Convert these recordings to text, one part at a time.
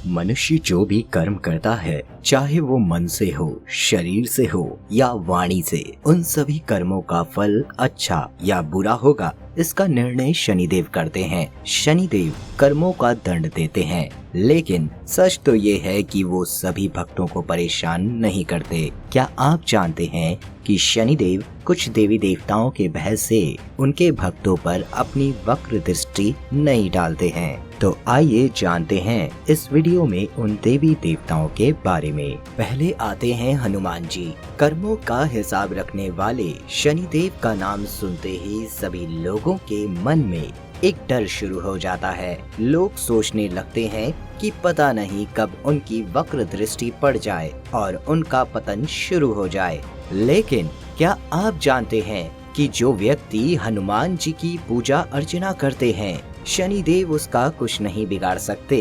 मनुष्य जो भी कर्म करता है, चाहे वो मन से हो, शरीर से हो या वाणी से, उन सभी कर्मों का फल अच्छा या बुरा होगा, इसका निर्णय शनिदेव करते हैं। शनिदेव कर्मों का दंड देते हैं, लेकिन सच तो ये है कि वो सभी भक्तों को परेशान नहीं करते। क्या आप जानते हैं कि शनिदेव कुछ देवी देवताओं के भय से उनके भक्तों पर अपनी वक्र दृष्टि नहीं डालते हैं? तो आइए जानते हैं इस वीडियो में उन देवी देवताओं के बारे में। पहले आते हैं हनुमान जी। कर्मों का हिसाब रखने वाले शनिदेव का नाम सुनते ही सभी लोगों के मन में एक डर शुरू हो जाता है। लोग सोचने लगते हैं कि पता नहीं कब उनकी वक्र दृष्टि पड़ जाए और उनका पतन शुरू हो जाए। लेकिन क्या आप जानते हैं कि जो व्यक्ति हनुमान जी की पूजा अर्चना करते हैं, शनिदेव उसका कुछ नहीं बिगाड़ सकते।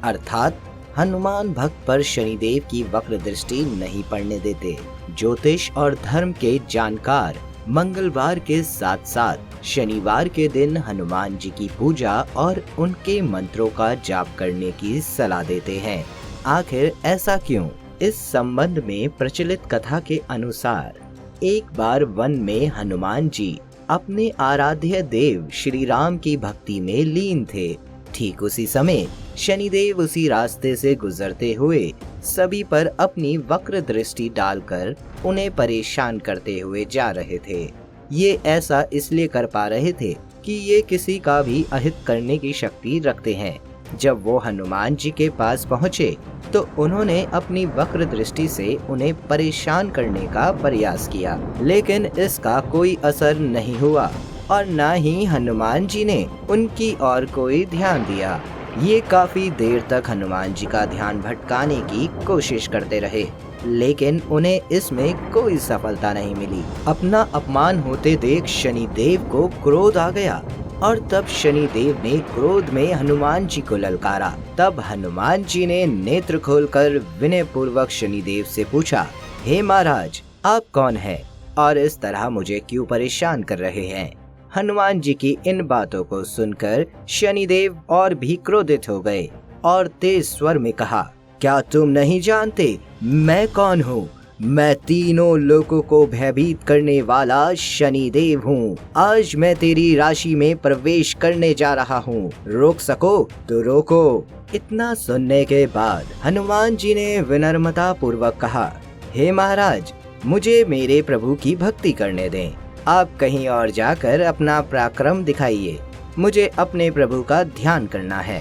अर्थात हनुमान भक्त पर शनिदेव की वक्र दृष्टि नहीं पड़ने देते। ज्योतिष और धर्म के जानकार मंगलवार के साथ साथ शनिवार के दिन हनुमान जी की पूजा और उनके मंत्रों का जाप करने की सलाह देते हैं। आखिर ऐसा क्यों? इस संबंध में प्रचलित कथा के अनुसार एक बार वन में हनुमान जी अपने आराध्य देव श्री राम की भक्ति में लीन थे। ठीक उसी समय शनिदेव उसी रास्ते से गुजरते हुए सभी पर अपनी वक्र दृष्टि डालकर उन्हें परेशान करते हुए जा रहे थे। ये ऐसा इसलिए कर पा रहे थे कि ये किसी का भी अहित करने की शक्ति रखते हैं। जब वो हनुमान जी के पास पहुँचे तो उन्होंने अपनी वक्र दृष्टि से उन्हें परेशान करने का प्रयास किया, लेकिन इसका कोई असर नहीं हुआ और न ही हनुमान जी ने उनकी ओर कोई ध्यान दिया। ये काफी देर तक हनुमान जी का ध्यान भटकाने की कोशिश करते रहे, लेकिन उन्हें इसमें कोई सफलता नहीं मिली। अपना अपमान होते देख शनिदेव को क्रोध आ गया और तब शनिदेव ने क्रोध में हनुमान जी को ललकारा। तब हनुमान जी ने नेत्र खोलकर विनय पूर्वक शनिदेव से पूछा, हे महाराज, आप कौन हैं और इस तरह मुझे क्यों परेशान कर रहे हैं? हनुमान जी की इन बातों को सुनकर शनिदेव और भी क्रोधित हो गए और तेज स्वर में कहा, क्या तुम नहीं जानते मैं कौन हूँ? मैं तीनों लोगों को भयभीत करने वाला शनिदेव हूँ। आज मैं तेरी राशि में प्रवेश करने जा रहा हूँ, रोक सको तो रोको। इतना सुनने के बाद हनुमान जी ने विनम्रता पूर्वक कहा, हे महाराज, मुझे मेरे प्रभु की भक्ति करने दें। आप कहीं और जाकर अपना पराक्रम दिखाइए, मुझे अपने प्रभु का ध्यान करना है।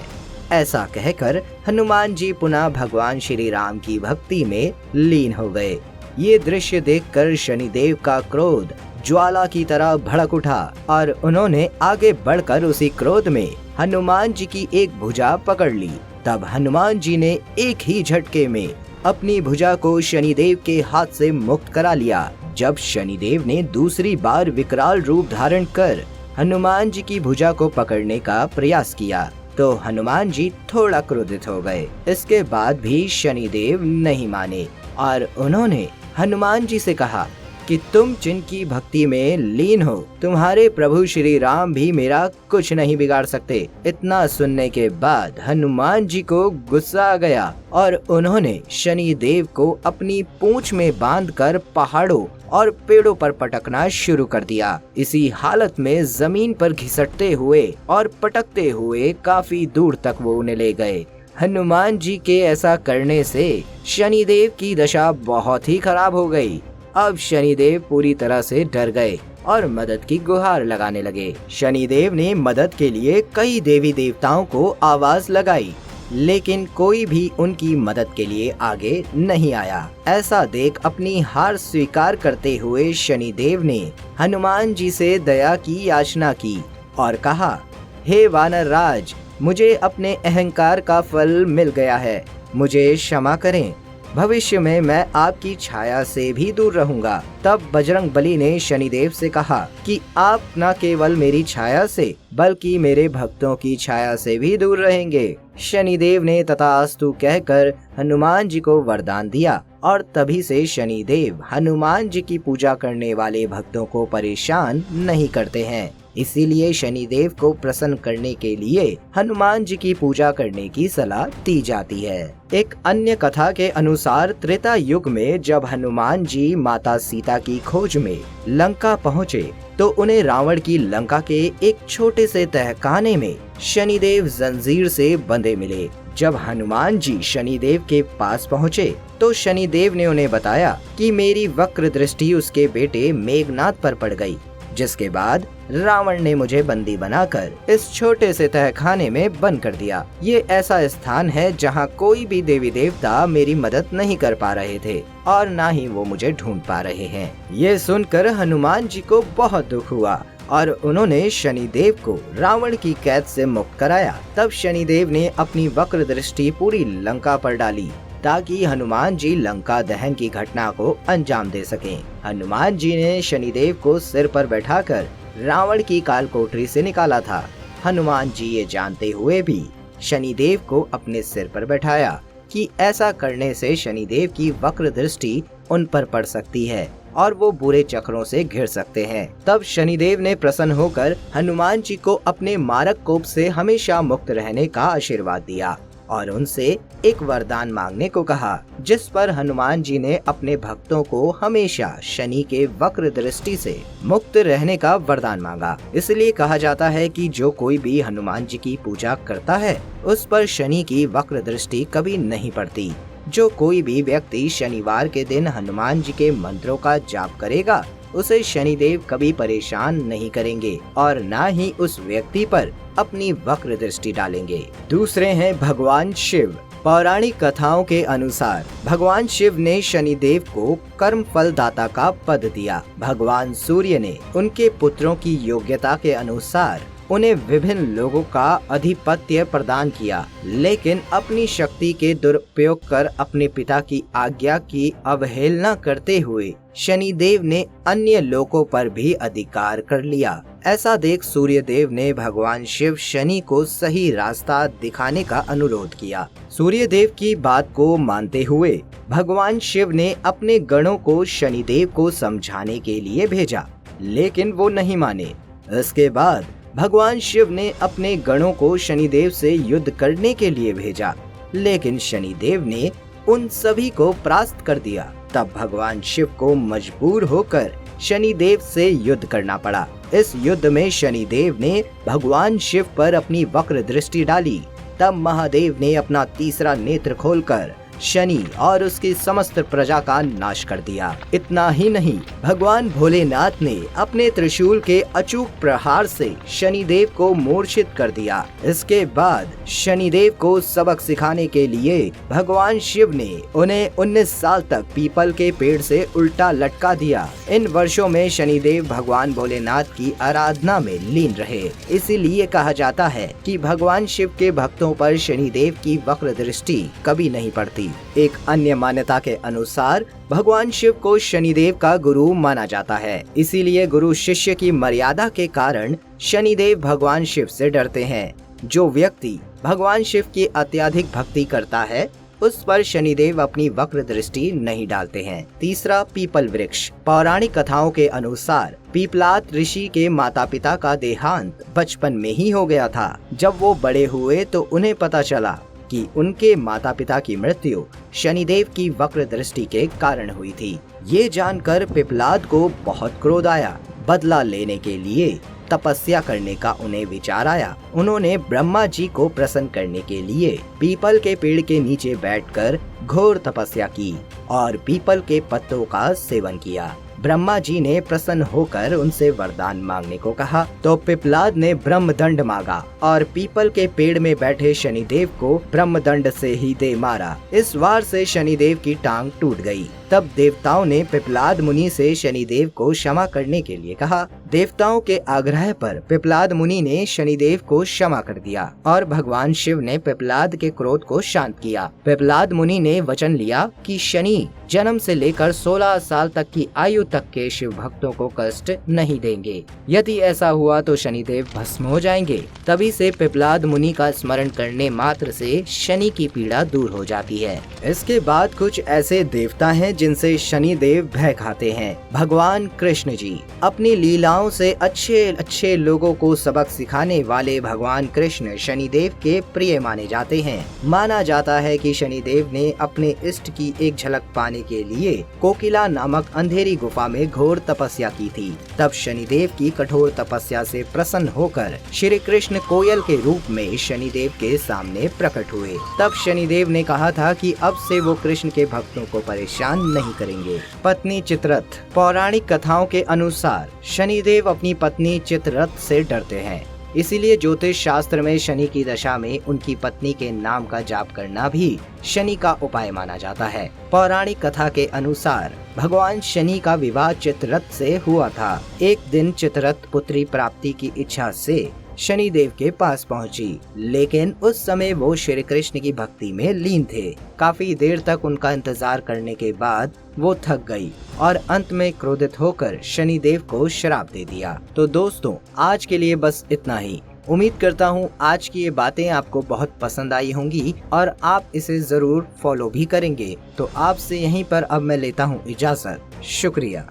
ऐसा कहकर हनुमान जी पुनः भगवान श्री राम की भक्ति में लीन हो गए। ये दृश्य देखकर शनिदेव का क्रोध ज्वाला की तरह भड़क उठा और उन्होंने आगे बढ़कर उसी क्रोध में हनुमान जी की एक भुजा पकड़ ली। तब हनुमान जी ने एक ही झटके में अपनी भुजा को शनिदेव के हाथ से मुक्त करा लिया। जब शनिदेव ने दूसरी बार विकराल रूप धारण कर हनुमान जी की भुजा को पकड़ने का प्रयास किया तो हनुमान जी थोड़ा क्रोधित हो गए। इसके बाद भी शनिदेव नहीं माने और उन्होंने हनुमान जी से कहा कि तुम जिनकी भक्ति में लीन हो, तुम्हारे प्रभु श्री राम भी मेरा कुछ नहीं बिगाड़ सकते। इतना सुनने के बाद हनुमान जी को गुस्सा आ गया और उन्होंने शनिदेव को अपनी पूंछ में बांधकर पहाड़ों और पेड़ों पर पटकना शुरू कर दिया। इसी हालत में जमीन पर घिसटते हुए और पटकते हुए काफी दूर तक वो उन्हें ले गए। हनुमान जी के ऐसा करने से शनिदेव की दशा बहुत ही खराब हो गई। अब शनिदेव पूरी तरह से डर गए और मदद की गुहार लगाने लगे। शनिदेव ने मदद के लिए कई देवी देवताओं को आवाज लगाई, लेकिन कोई भी उनकी मदद के लिए आगे नहीं आया। ऐसा देख अपनी हार स्वीकार करते हुए शनिदेव ने हनुमान जी से दया की याचना की और कहा, हे वानर राज, मुझे अपने अहंकार का फल मिल गया है, मुझे क्षमा करें। भविष्य में मैं आपकी छाया से भी दूर रहूंगा। तब बजरंग बली ने शनिदेव से कहा कि आप न केवल मेरी छाया से बल्कि मेरे भक्तों की छाया से भी दूर रहेंगे। शनिदेव ने तथास्तु कहकर हनुमान जी को वरदान दिया और तभी से शनिदेव हनुमान जी की पूजा करने वाले भक्तों को परेशान नहीं करते हैं। इसीलिए शनिदेव को प्रसन्न करने के लिए हनुमान जी की पूजा करने की सलाह दी जाती है। एक अन्य कथा के अनुसार त्रेता युग में जब हनुमान जी माता सीता की खोज में लंका पहुँचे तो उन्हें रावण की लंका के एक छोटे से तहखाने में शनिदेव जंजीर से बंधे मिले। जब हनुमान जी शनिदेव के पास पहुँचे तो शनिदेव ने उन्हें बताया कि मेरी वक्र दृष्टि उसके बेटे मेघनाद पर पड़ गई, जिसके बाद रावण ने मुझे बंदी बनाकर इस छोटे से तहखाने में बंद कर दिया। ये ऐसा स्थान है जहाँ कोई भी देवी देवता मेरी मदद नहीं कर पा रहे थे और ना ही वो मुझे ढूंढ पा रहे हैं। ये सुनकर हनुमान जी को बहुत दुख हुआ और उन्होंने शनिदेव को रावण की कैद से मुक्त कराया। तब शनिदेव ने अपनी वक्र दृष्टि पूरी लंका पर डाली ताकि हनुमान जी लंका दहन की घटना को अंजाम दे सकें। हनुमान जी ने शनिदेव को सिर पर बैठाकर रावण की काल कोठरी से निकाला था। हनुमान जी ये जानते हुए भी शनिदेव को अपने सिर पर बैठाया कि ऐसा करने से शनिदेव की वक्र दृष्टि उन पर पड़ सकती है और वो बुरे चक्रों से घिर सकते हैं। तब शनिदेव ने प्रसन्न होकर हनुमान जी को अपने मारक कोप से हमेशा मुक्त रहने का आशीर्वाद दिया और उनसे एक वरदान मांगने को कहा, जिस पर हनुमान जी ने अपने भक्तों को हमेशा शनि के वक्र दृष्टि से मुक्त रहने का वरदान मांगा। इसलिए कहा जाता है कि जो कोई भी हनुमान जी की पूजा करता है उस पर शनि की वक्र दृष्टि कभी नहीं पड़ती। जो कोई भी व्यक्ति शनिवार के दिन हनुमान जी के मंत्रों का जाप करेगा उसे शनिदेव कभी परेशान नहीं करेंगे और ना ही उस व्यक्ति पर अपनी वक्र दृष्टि डालेंगे। दूसरे हैं भगवान शिव। पौराणिक कथाओं के अनुसार भगवान शिव ने शनिदेव को कर्म फल दाता का पद दिया। भगवान सूर्य ने उनके पुत्रों की योग्यता के अनुसार उन्हें विभिन्न लोगों का अधिपत्य प्रदान किया, लेकिन अपनी शक्ति के दुरुपयोग कर अपने पिता की आज्ञा की अवहेलना करते हुए शनिदेव ने अन्य लोगों पर भी अधिकार कर लिया। ऐसा देख सूर्य देव ने भगवान शिव शनि को सही रास्ता दिखाने का अनुरोध किया। सूर्य देव की बात को मानते हुए भगवान शिव ने अपने गणों को शनिदेव को समझाने के लिए भेजा, लेकिन वो नहीं माने। इसके बाद भगवान शिव ने अपने गणों को शनिदेव से युद्ध करने के लिए भेजा, लेकिन शनिदेव ने उन सभी को परास्त कर दिया। तब भगवान शिव को मजबूर होकर शनिदेव से युद्ध करना पड़ा। इस युद्ध में शनिदेव ने भगवान शिव पर अपनी वक्र दृष्टि डाली। तब महादेव ने अपना तीसरा नेत्र खोलकर शनि और उसकी समस्त प्रजा का नाश कर दिया। इतना ही नहीं, भगवान भोलेनाथ ने अपने त्रिशूल के अचूक प्रहार से शनिदेव को मूर्छित कर दिया। इसके बाद शनिदेव को सबक सिखाने के लिए भगवान शिव ने उन्हें 19 साल तक पीपल के पेड़ से उल्टा लटका दिया। इन वर्षों में शनिदेव भगवान भोलेनाथ की आराधना में लीन रहे। इसीलिए कहा जाता है कि भगवान शिव के भक्तों पर शनिदेव की वक्र दृष्टि कभी नहीं पड़ती। एक अन्य मान्यता के अनुसार भगवान शिव को शनिदेव का गुरु माना जाता है। इसीलिए गुरु शिष्य की मर्यादा के कारण शनिदेव भगवान शिव से डरते हैं। जो व्यक्ति भगवान शिव की अत्यधिक भक्ति करता है उस पर शनिदेव अपनी वक्र दृष्टि नहीं डालते हैं। तीसरा, पीपल वृक्ष। पौराणिक कथाओं के अनुसार पीपलाद ऋषि के माता पिता का देहांत बचपन में ही हो गया था। जब वो बड़े हुए तो उन्हें पता चला कि उनके माता पिता की मृत्यु शनिदेव की वक्र दृष्टि के कारण हुई थी। ये जानकर पिपलाद को बहुत क्रोध आया। बदला लेने के लिए तपस्या करने का उन्हें विचार आया। उन्होंने ब्रह्मा जी को प्रसन्न करने के लिए पीपल के पेड़ के नीचे बैठकर घोर तपस्या की और पीपल के पत्तों का सेवन किया। ब्रह्मा जी ने प्रसन्न होकर उनसे वरदान मांगने को कहा तो पिपलाद ने ब्रह्मदंड मांगा और पीपल के पेड़ में बैठे शनिदेव को ब्रह्मदंड से ही दे मारा। इस वार से शनिदेव की टांग टूट गई। तब देवताओं ने पिपलाद मुनि से शनिदेव को क्षमा करने के लिए कहा। देवताओं के आग्रह पर पिपलाद मुनि ने शनिदेव को क्षमा कर दिया और भगवान शिव ने पिपलाद के क्रोध को शांत किया। पिपलाद मुनि ने वचन लिया कि शनि जन्म से लेकर 16 साल तक की आयु तक के शिव भक्तों को कष्ट नहीं देंगे। यदि ऐसा हुआ तो शनिदेव भस्म हो जाएंगे। तभी से पिपलाद मुनि का स्मरण करने मात्र से शनि की पीड़ा दूर हो जाती है। इसके बाद कुछ ऐसे देवता हैं जिनसे शनिदेव भय खाते हैं। भगवान कृष्ण जी अपनी लीलाओं से अच्छे अच्छे लोगों को सबक सिखाने वाले भगवान कृष्ण शनिदेव के प्रिय माने जाते हैं। माना जाता है कि शनिदेव ने अपने इष्ट की एक झलक पाने के लिए कोकिला नामक अंधेरी गुफा में घोर तपस्या की थी। तब शनिदेव की कठोर तपस्या से प्रसन्न होकर श्री कृष्ण कोयल के रूप में शनिदेव के सामने प्रकट हुए। तब शनिदेव ने कहा था कि अब से वो कृष्ण के भक्तों को परेशान नहीं करेंगे। पत्नी चित्ररथ। पौराणिक कथाओं के अनुसार शनिदेव अपनी पत्नी चित्ररथ से डरते हैं, इसीलिए ज्योतिष शास्त्र में शनि की दशा में उनकी पत्नी के नाम का जाप करना भी शनि का उपाय माना जाता है। पौराणिक कथा के अनुसार भगवान शनि का विवाह चित्ररथ से हुआ था। एक दिन चित्ररथ पुत्री प्राप्ति की इच्छा से शनिदेव के पास पहुंची, लेकिन उस समय वो श्री कृष्ण की भक्ति में लीन थे। काफी देर तक उनका इंतजार करने के बाद वो थक गई और अंत में क्रोधित होकर शनिदेव को श्राप दे दिया। तो दोस्तों, आज के लिए बस इतना ही। उम्मीद करता हूँ आज की ये बातें आपको बहुत पसंद आई होंगी और आप इसे जरूर फॉलो भी करेंगे। तो आपसे यहीं पर अब मैं लेता हूँ इजाजत। शुक्रिया।